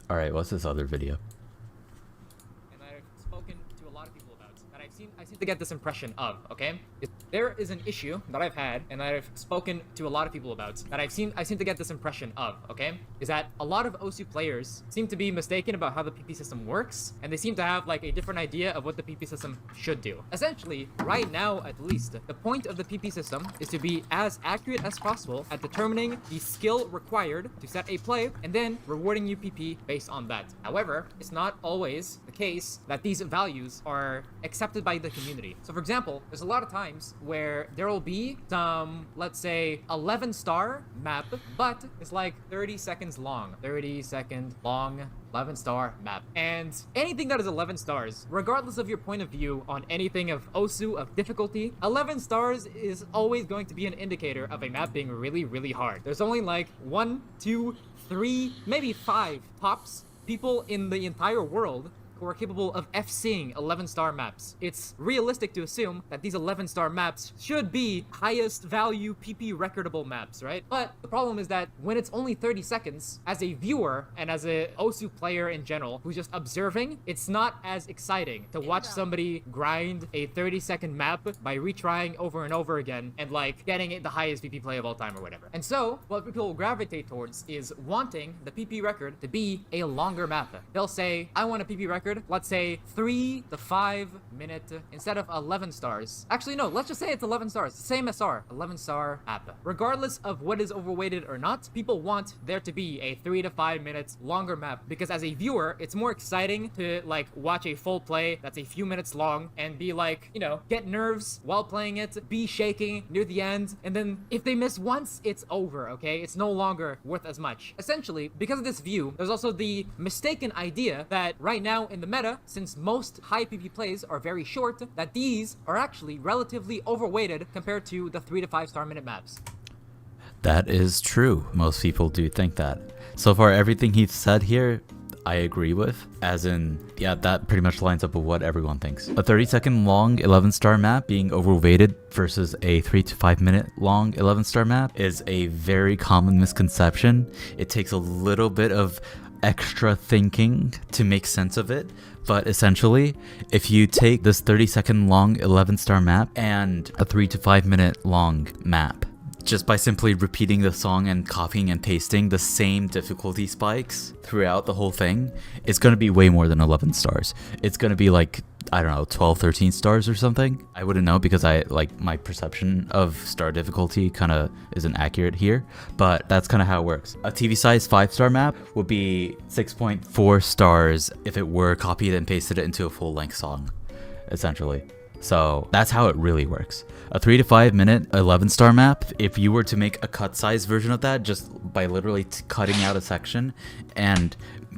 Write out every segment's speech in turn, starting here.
Alright, what's this other video? And I've spoken to a lot of people about that I seem to get this impression of, okay? There is an issue that I've had and that I've spoken to a lot of people about that I seem to get this impression of, okay? Is that a lot of OSU players seem to be mistaken about how the PP system works, and they seem to have like a different idea of what the PP system should do. Essentially, right now at least, the point of the PP system is to be as accurate as possible at determining the skill required to set a play and then rewarding you PP based on that. However, it's not always the case that these values are accepted by the community. So for example, there's a lot of times where there will be some, let's say, 11-star map, but it's like 30 seconds long. 30-second long 11-star map. And anything that is 11 stars, regardless of your point of view on anything of OSU, of difficulty, 11 stars is always going to be an indicator of a map being really, really hard. There's only like 1, 2, 3, maybe 5 tops people in the entire world who are capable of FCing 11-star maps. It's realistic to assume that these 11-star maps should be highest value PP recordable maps, right? But the problem is that when it's only 30 seconds, as a viewer and as a OSU player in general who's just observing, it's not as exciting to watch somebody grind a 30-second map by retrying over and over again and like getting it the highest PP play of all time or whatever. And so what people will gravitate towards is wanting the PP record to be a longer map. They'll say, I want a PP record, let's say 3 to 5 minute instead of 11 stars. Actually, no, let's just say it's 11 stars. Same SR, 11-star app. Regardless of what is overweighted or not, people want there to be a 3 to 5 minutes longer map because as a viewer, it's more exciting to like watch a full play that's a few minutes long and be like, you know, get nerves while playing it, be shaking near the end, and then if they miss once, it's over, okay? It's no longer worth as much. Essentially, because of this view, there's also the mistaken idea that right now in the meta, since most high PP plays are very short, that these are actually relatively overweighted compared to the 3 to 5 star minute maps. That is true. Most people do think that. So far, everything he's said here, I agree with. As in, yeah, that pretty much lines up with what everyone thinks. A 30-second long 11-star map being overweighted versus a 3 to 5 minute long 11-star map is a very common misconception. It takes a little bit of extra thinking to make sense of it, but essentially if you take this 30-second long 11-star map and a 3 to 5 minute long map, just by simply repeating the song and copying and pasting the same difficulty spikes throughout the whole thing, it's going to be way more than 11 stars. It's going to be like, I don't know, 12, 13 stars or something. I wouldn't know because my perception of star difficulty kind of isn't accurate here, but that's kind of how it works. A TV size 5-star map would be 6.4 stars if it were copied and pasted into a full length song, essentially. So that's how it really works. A 3 to 5 minute 11-star map, if you were to make a cut size version of that just by literally cutting out a section and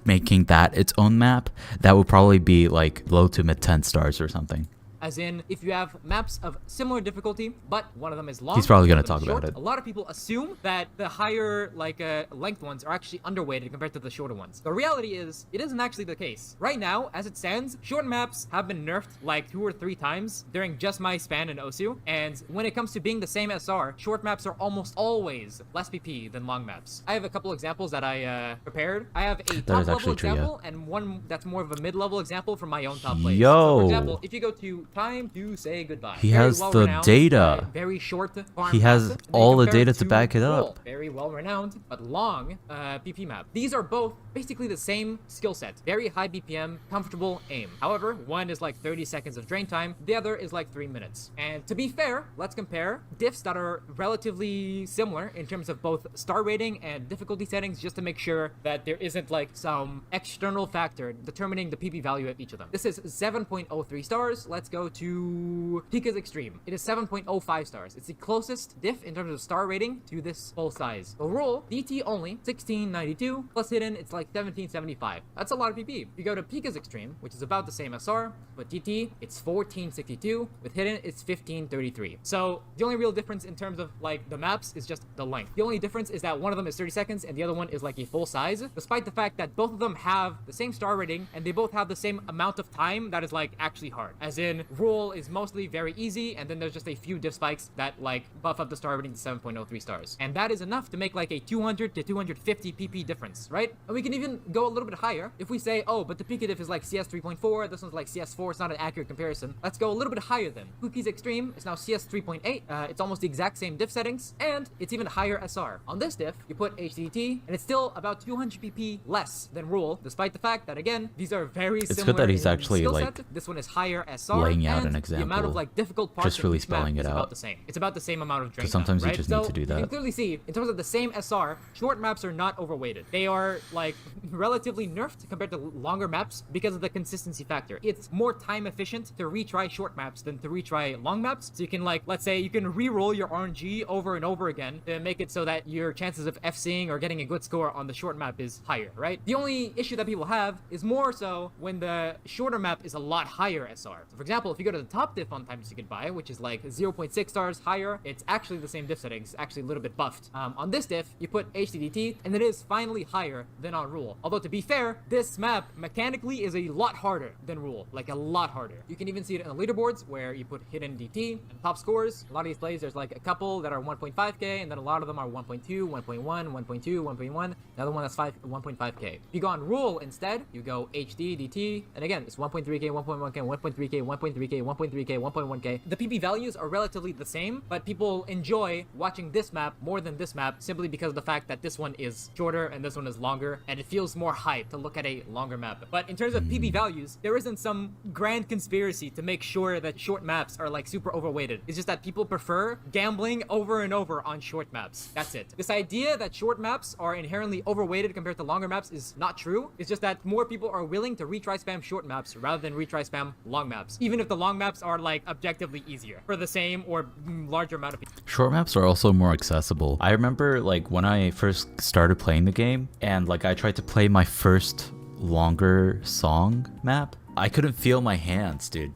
making that its own map, that would probably be like low to mid 10 stars or something. As in, if you have maps of similar difficulty, but one of them is long, he's probably going to one of talk them is about short, it. A lot of people assume that the higher length ones are actually underweighted compared to the shorter ones. The reality is, it isn't actually the case. Right now, as it stands, short maps have been nerfed like 2 or 3 times during just my span in OSU, and when it comes to being the same SR, short maps are almost always less PP than long maps. I have a couple examples that I prepared. I have a top level example and one that's more of a mid-level example from my own top plays. Yo! So for example, if you go to time to say goodbye. He has the data. Very short farm He has map, all the compared data to back it up. Very well renowned, but long PP map. These are both basically the same skill set. Very high BPM, comfortable aim. However, one is like 30 seconds of drain time, the other is like 3 minutes. And to be fair, let's compare diffs that are relatively similar in terms of both star rating and difficulty settings, just to make sure that there isn't like some external factor determining the PP value of each of them. This is 7.03 stars. Let's go to Pika's Extreme. It is 7.05 stars. It's the closest diff in terms of star rating to this full size. The roll, DT only, 1692, plus hidden, it's like 1775. That's a lot of PP. You go to Pika's Extreme, which is about the same SR, but DT, it's 1462, with hidden, it's 1533. So the only real difference in terms of like the maps is just the length. The only difference is that one of them is 30 seconds and the other one is like a full size, despite the fact that both of them have the same star rating and they both have the same amount of time that is like actually hard. As in, Rule is mostly very easy, and then there's just a few diff spikes that like buff up the star rating to 7.03 stars. And that is enough to make like a 200 to 250 PP difference, right? And we can even go a little bit higher. If we say, oh, but the peak diff is like CS 3.4, this one's like CS 4, it's not an accurate comparison. Let's go a little bit higher then. Cookie's Extreme is now CS 3.8. It's almost the exact same diff settings, and it's even higher SR. On this diff, you put HDT, and it's still about 200 PP less than Rule, despite the fact that, again, these are very similar. It's good that he's actually skill like set. This one is higher SR, laying out and an example, the amount of like difficult parts just really in each spelling map it is out. about the same. It's about the same amount of drain time, sometimes you right? just So need to do that. you can clearly see, in terms of the same SR, short maps are not overweighted. They are like relatively nerfed compared to longer maps because of the consistency factor. It's more time efficient to retry short maps than to retry long maps. So you can like, let's say you can re-roll your RNG over and over again to make it so that your chances of FCing or getting a good score on the short map is higher, right? The only issue that people have is more so when the shorter map is a lot higher SR. So for example, if you go to the top diff on Time to Say Goodbye, which is like 0.6 stars higher, it's actually the same diff settings, actually a little bit buffed. On this diff, you put HDDT, and it is finally higher than on Rule. Although to be fair, this map mechanically is a lot harder than Rule, like a lot harder. You can even see it in the leaderboards where you put hidden DT and top scores. A lot of these plays, there's like a couple that are 1.5k, and then a lot of them are 1.2, 1.1, 1.2, 1.1. Another one that's 1.5k. If you go on Rule instead, you go HD, DT, and again, it's 1.3k, 1.1k, 1.3k, 1.3k, 1.3k, 1.1k. The PP values are relatively the same, but people enjoy watching this map more than this map simply because of the fact that this one is shorter and this one is longer, and it feels more hype to look at a longer map. But in terms of PP values, there isn't some grand conspiracy to make sure that short maps are like super overweighted. It's just that people prefer gambling over and over on short maps. That's it. This idea that short maps are inherently overweighted compared to longer maps is not true. It's just that more people are willing to retry spam short maps rather than retry spam long maps, even if the long maps are like objectively easier for the same or larger amount of people. Short maps are also more accessible. I remember like when I first started playing the game and like I tried to play my first longer song map, I couldn't feel my hands, dude.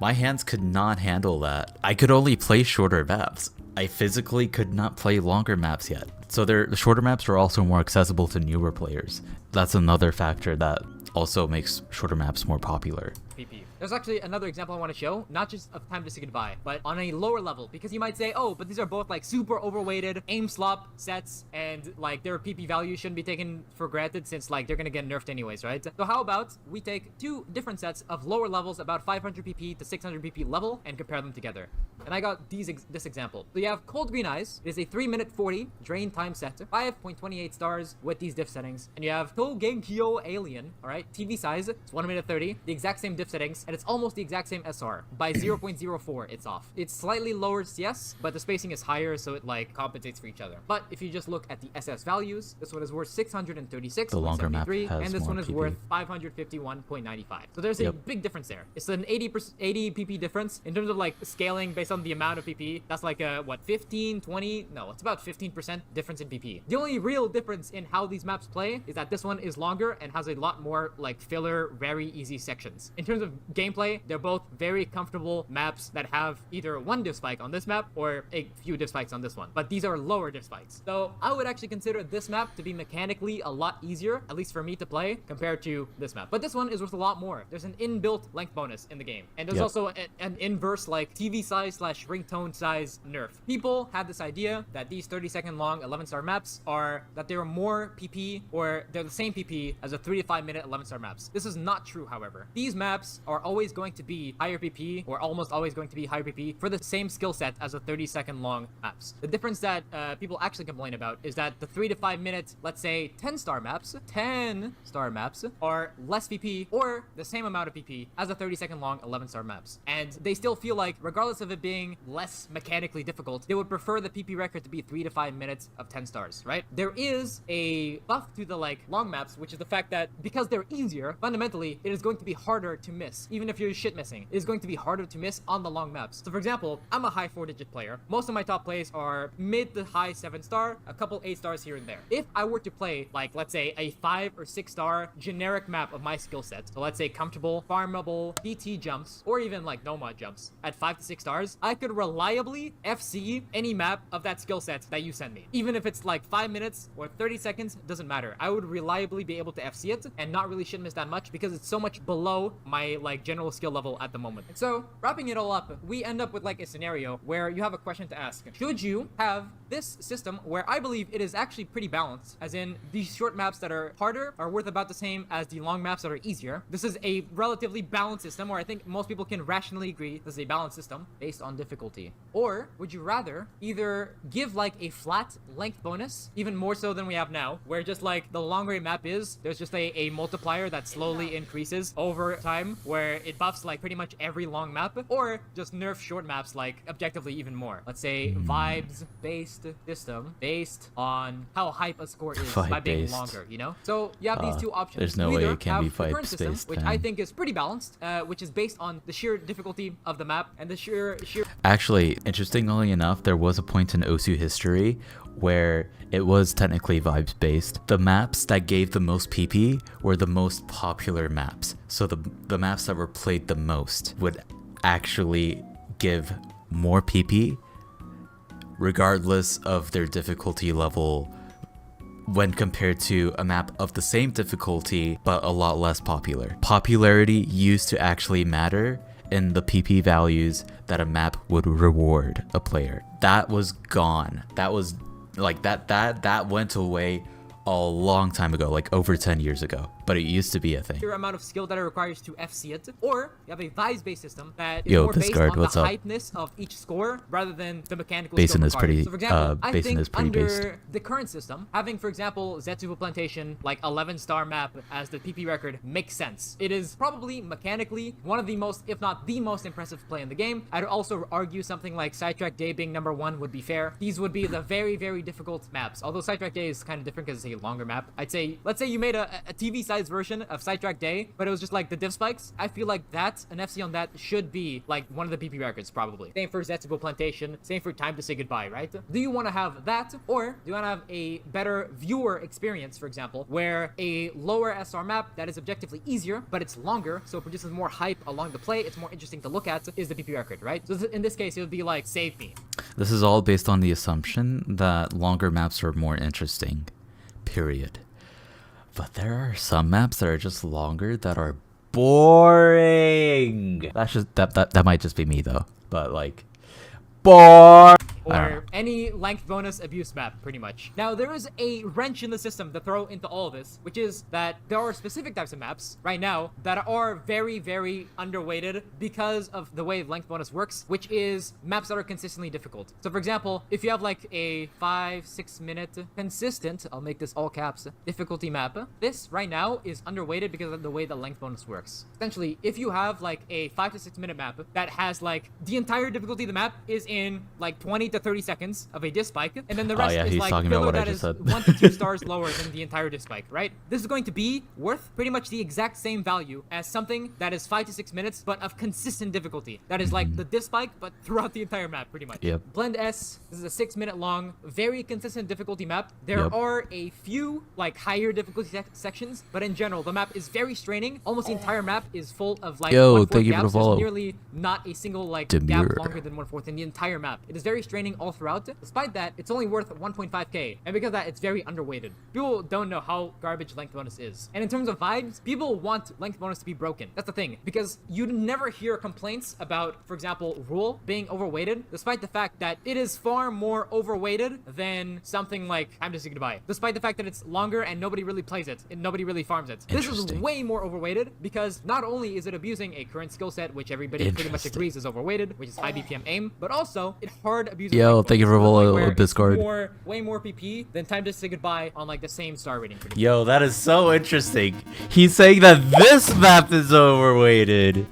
My hands could not handle that. I could only play shorter maps. I physically could not play longer maps yet. So the shorter maps are also more accessible to newer players. That's another factor that also makes shorter maps more popular. PP. There's actually another example I want to show, not just of Time to Say Goodbye, but on a lower level, because you might say, oh, but these are both like super overweighted aim slop sets, and like their PP value shouldn't be taken for granted since like they're gonna get nerfed anyways, right? So how about we take two different sets of lower levels, about 500 PP to 600 PP level, and compare them together. And I got this example. So you have Cold Green Eyes. It is a 3-minute 40 drain time set, 5.28 stars with these diff settings. And you have Togenkyo Alien, all right, TV size, it's 1 minute 30, the exact same diff settings, and it's almost the exact same SR. By 0.04, it's off. It's slightly lower CS, but the spacing is higher, so it like compensates for each other. But if you just look at the SS values, this one is worth 636, The longer map has and this more one is PP. worth 551.95. So there's a big difference there. It's an 80 PP difference in terms of like scaling based on the amount of PP. That's like a what, 15, 20? No, it's about 15% difference in PP. The only real difference in how these maps play is that this one is longer and has a lot more like filler, very easy sections. In terms of gameplay, they're both very comfortable maps that have either one diff spike on this map or a few diff spikes on this one. But these are lower diff spikes. So I would actually consider this map to be mechanically a lot easier, at least for me to play, compared to this map. But this one is worth a lot more. There's an inbuilt length bonus in the game. And there's also an inverse like TV size / ringtone size nerf. People had this idea that these 30-second long 11-star maps are that they're more PP or they're the same PP as a 3 to 5 minute 11-star maps. This is not true, however. These maps are always going to be higher PP or almost always going to be higher PP for the same skill set as the 30-second long maps. The difference that people actually complain about is that the 3 to 5 minute, let's say 10-star maps are less PP or the same amount of PP as the 30-second long 11-star maps. And they still feel like, regardless of it being less mechanically difficult, they would prefer the PP record to be 3 to 5 minutes of 10 stars, right? There is a buff to the like long maps, which is the fact that because they're easier, fundamentally, it is going to be harder to miss. Even if you're shit missing, it is going to be harder to miss on the long maps. So for example, I'm a high 4-digit player. Most of my top plays are mid to high 7-star, a couple 8 stars here and there. If I were to play like, let's say a 5 or 6-star generic map of my skill set, so let's say comfortable, farmable, DT jumps, or even like no mod jumps at 5 to 6 stars, I could reliably FC any map of that skill set that you send me. Even if it's like 5 minutes or 30 seconds, doesn't matter. I would reliably be able to FC it and not really shouldn't miss that much because it's so much below my like general skill level at the moment. And so wrapping it all up, we end up with like a scenario where you have a question to ask. Should you have this system where I believe it is actually pretty balanced, as in these short maps that are harder are worth about the same as the long maps that are easier? This is a relatively balanced system where I think most people can rationally agree this is a balanced system based on difficulty. Or would you rather either give like a flat length bonus, even more so than we have now, where just like the longer a map is, there's just a multiplier that slowly increases over time, where it buffs like pretty much every long map, or just nerf short maps like objectively even more. Let's say vibes based system based on how hype a score is by being longer, you know? So you have these two options. There's no way it can be vibes based, which I think is pretty balanced, which is based on the sheer difficulty of the map and the sheer Actually, interestingly enough, there was a point in Osu history where it was technically vibes based. The maps that gave the most PP were the most popular maps. So the maps that were played the most would actually give more PP regardless of their difficulty level when compared to a map of the same difficulty but a lot less popular. Popularity used to actually matter in the PP values that a map would reward a player. That was gone. That was like that went away a long time ago, like over 10 years ago, but it used to be a thing. Your amount of skill that it requires to FC it, or you have a vibes-based system that is Yo, more based Discard, on what's the up? hypeness of each score rather than the mechanical Basin skill is required. pretty, So for example, I Basin think is pretty under based. the current system, having for example Zetsubo Plantation like 11-star map as the PP record makes sense. It is probably mechanically one of the most, if not the most impressive play in the game. I'd also argue something like Sidetrack Day being number 1 would be fair. These would be the very, very difficult maps. Although Sidetrack Day is kind of different because it's a longer map. I'd say, let's say you made a TV-sized version of Sidetrack Day, but it was just like the div spikes. I feel like that, an FC on that should be like one of the PP records probably. Same for Zetsubo Plantation, same for Time to Say Goodbye, right? Do you want to have that, or do you want to have a better viewer experience, for example, where a lower SR map that is objectively easier, but it's longer, so it produces more hype along the play, it's more interesting to look at, is the PP record, right? So in this case, it would be like Save Me. This is all based on the assumption that longer maps are more interesting, period. But there are some maps that are just longer that are boring. That's just that might just be me though. But like boring. Or any length bonus abuse map, pretty much. Now, there is a wrench in the system to throw into all of this, which is that there are specific types of maps right now that are very, very underweighted because of the way length bonus works, which is maps that are consistently difficult. So, for example, if you have like a 5-6 minute consistent, I'll make this all caps, difficulty map, this right now is underweighted because of the way the length bonus works. Essentially, if you have like a 5 to 6 minute map that has like the entire difficulty of the map is in like 20 to 30 seconds of a disc spike, and then the rest is like filler that is 1 to 2 stars lower than the entire disc spike, right? This is going to be worth pretty much the exact same value as something that is 5 to 6 minutes, but of consistent difficulty. That is like the disc spike, but throughout the entire map, pretty much. Yep. Blend S, this is a 6 minute long, very consistent difficulty map. There are a few like higher difficulty sections, but in general, the map is very straining. Almost the entire map is full of like 1/4 gaps. There's nearly not a single like gap longer than 1/4 in the entire map. It is very straining all throughout. Despite that, it's only worth 1.5k, and because of that, it's very underweighted. People don't know how garbage length bonus is. And in terms of vibes, people want length bonus to be broken. That's the thing, because you never hear complaints about, for example, Rule being overweighted, despite the fact that it is far more overweighted than something like Time to Say Goodbye. Despite the fact that it's longer and nobody really plays it, and nobody really farms it. This is way more overweighted because not only is it abusing a current skill set, which everybody pretty much agrees is overweighted, which is high BPM aim, but also it hard abuses. Yo, thank you for following Discord. Way more PP than Time to Say Goodbye on like the same star rating. Yo, that is so interesting. He's saying that this map is overweighted.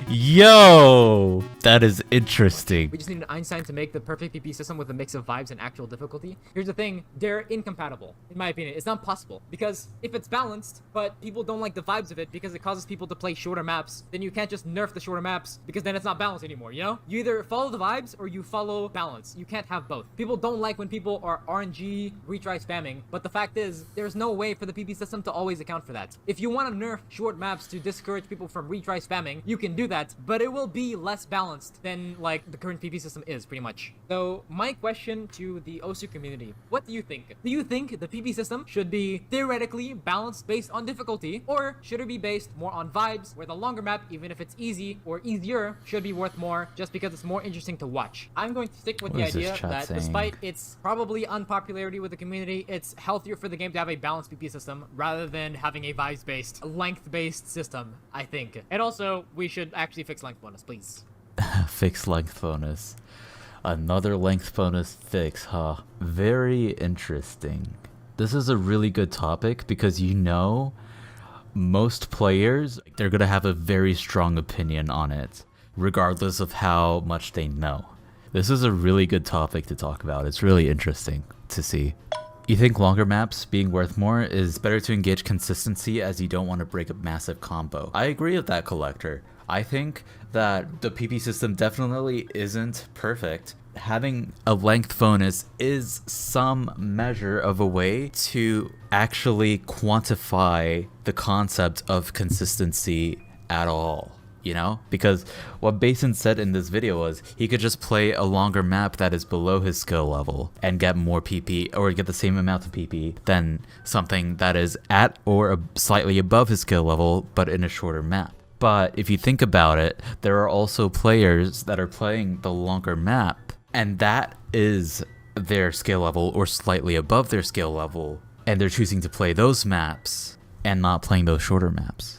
Yo, that is interesting. We just need an Einstein to make the perfect PP system with a mix of vibes and actual difficulty. Here's the thing, they're incompatible, in my opinion. It's not possible, because if it's balanced, but people don't like the vibes of it because it causes people to play shorter maps, then you can't just nerf the shorter maps, because then it's not balanced anymore, you know? You either follow the vibes or you follow balance. You can't have both. People don't like when people are RNG retry spamming, but the fact is, there's no way for the PP system to always account for that. If you want to nerf short maps to discourage people from retry spamming, you can do that, but it will be less balanced balanced than like the current PP system is, pretty much. So my question to the OSU community, what do you think? Do you think the PP system should be theoretically balanced based on difficulty, or should it be based more on vibes, where the longer map, even if it's easy or easier, should be worth more just because it's more interesting to watch? I'm going to stick with What the is this idea chat that saying? despite its probably unpopularity with the community, it's healthier for the game to have a balanced PP system rather than having a vibes-based, length-based system, I think. And also, we should actually fix length bonus, please. Fix length bonus. Another length bonus fix, huh? Very interesting. This is a really good topic because most players, they're gonna have a very strong opinion on it, regardless of how much they know. This is a really good topic to talk about. It's really interesting to see. You think longer maps being worth more is better to engage consistency as you don't want to break a massive combo. I agree with that, Collector. I think that the PP system definitely isn't perfect. Having a length bonus is some measure of a way to actually quantify the concept of consistency at all. Because what Basin said in this video was he could just play a longer map that is below his skill level and get more PP, or get the same amount of PP than something that is at or slightly above his skill level but in a shorter map. But if you think about it, there are also players that are playing the longer map, and that is their skill level or slightly above their skill level, and they're choosing to play those maps and not playing those shorter maps.